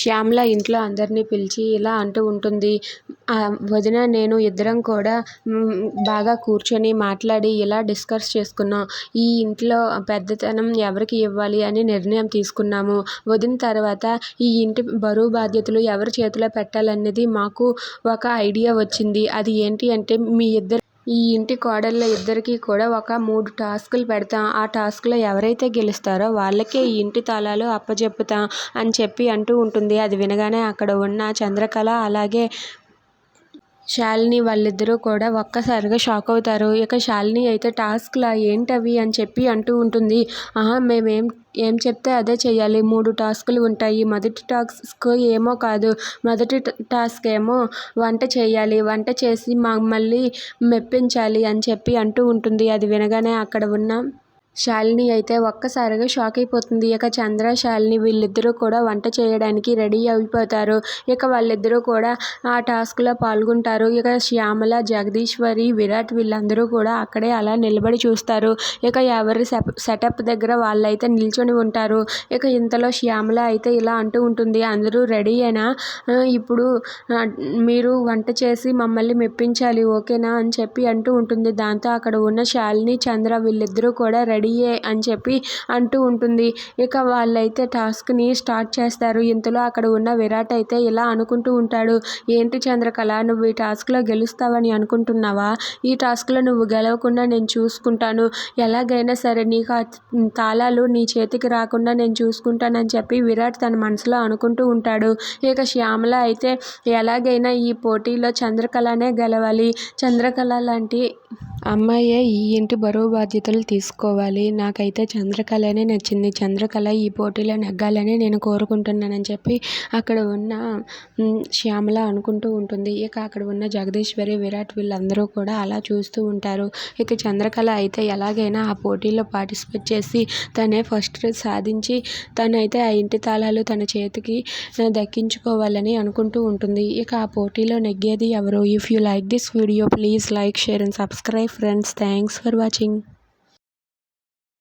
శ్యామల ఇంట్లో అందరినీ పిలిచి ఇలా అంటూ ఉంటుంది. వదిన నేను ఇద్దరం కూడా బాగా కూర్చొని మాట్లాడి ఇలా డిస్కస్ చేసుకున్నాం. ఈ ఇంట్లో పెద్దతనం ఎవరికి ఇవ్వాలి అని నిర్ణయం తీసుకున్నాము. వదిన తర్వాత ఈ ఇంటి బరువు బాధ్యతలు ఎవరి చేతిలో పెట్టాలనేది మాకు ఒక ఐడియా వచ్చింది. అది ఏంటి అంటే ఈ ఇంటి కోడళ్ళ ఇద్దరికీ కూడా ఒక 3 టాస్కులు పెడతాం. ఆ టాస్క్లో ఎవరైతే గెలుస్తారో వాళ్ళకే ఈ ఇంటి తాళాలు అప్పజెప్పుతాం అని చెప్పి అంటూ ఉంటుంది. అది వినగానే అక్కడ ఉన్న చంద్రకళ అలాగే శాలిని వాళ్ళిద్దరూ కూడా ఒక్కసారిగా షాక్ అవుతారు. ఇక శాలిని అయితే టాస్క్లా ఏంటవి అని చెప్పి అంటూ ఉంటుంది. మేమేం ఏం చెప్తే అదే చెయ్యాలి. 3 టాస్కులు ఉంటాయి. మొదటి టాస్క్ ఏమో కాదు. మొదటి టాస్క్ ఏమో వంట చేయాలి. వంట చేసి మమ్మల్ని మెప్పించాలి అని చెప్పి అంటూ ఉంటుంది. అది వినగానే అక్కడ ఉన్న శాలిని అయితే ఒక్కసారిగా షాక్ అయిపోతుంది. ఇక చంద్ర, శాలిని వీళ్ళిద్దరూ కూడా వంట చేయడానికి రెడీ అయిపోతారు. ఇక వాళ్ళిద్దరూ కూడా ఆ టాస్క్లో పాల్గొంటారు. ఇక శ్యామల, జగదీశ్వరి, విరాట్ వీళ్ళందరూ కూడా అక్కడే అలా నిలబడి చూస్తారు. ఇక ఎవరి సెటప్ దగ్గర వాళ్ళైతే నిల్చొని ఉంటారు. ఇక ఇంతలో శ్యామల అయితే ఇలా అంటూ ఉంటుంది. అందరూ రెడీ అయినా ఇప్పుడు మీరు వంట చేసి మమ్మల్ని మెప్పించాలి ఓకేనా అని చెప్పి అంటూ ఉంటుంది. దాంతో అక్కడ ఉన్న శాలిని, చంద్ర వీళ్ళిద్దరూ కూడా రెడీయే అని చెప్పి అంటూ ఉంటుంది. ఇక వాళ్ళైతే టాస్క్ని స్టార్ట్ చేస్తారు. ఇంతలో అక్కడ ఉన్న విరాట్ అయితే ఇలా అనుకుంటూ ఉంటాడు. ఏంటి చంద్రకళ, నువ్వు ఈ టాస్క్లో గెలుస్తావని అనుకుంటున్నావా? ఈ టాస్క్లో నువ్వు గెలవకుండా నేను చూసుకుంటాను. ఎలాగైనా సరే నీకు ఆ తాళాలు నీ చేతికి రాకుండా నేను చూసుకుంటానని చెప్పి విరాట్ తన మనసులో అనుకుంటూ ఉంటాడు. ఇక శ్యామల అయితే ఎలాగైనా ఈ పోటీలో చంద్రకళనే గెలవాలి. చంద్రకళ లాంటి అమ్మాయే ఈ ఇంటి బరువు బాధ్యతలు తీసుకోవాలి. నాకైతే చంద్రకళనే నచ్చింది. చంద్రకళ ఈ పోటీలో నెగ్గాలని నేను కోరుకుంటున్నానని చెప్పి అక్కడ ఉన్న శ్యామల అనుకుంటూ ఉంటుంది. ఇక అక్కడ ఉన్న జగదీశ్వరి, విరాట్ వీళ్ళందరూ కూడా అలా చూస్తూ ఉంటారు. ఇక చంద్రకళ అయితే ఎలాగైనా ఆ పోటీలో పార్టిసిపేట్ చేసి తనే ఫస్ట్ సాధించి తనైతే ఆ ఇంటి తాళాలు తన చేతికి దక్కించుకోవాలని అనుకుంటూ ఉంటుంది. ఇక ఆ పోటీలో నెగ్గేది ఎవరు? If you like this video please like, share and subscribe friends. Thanks for watching.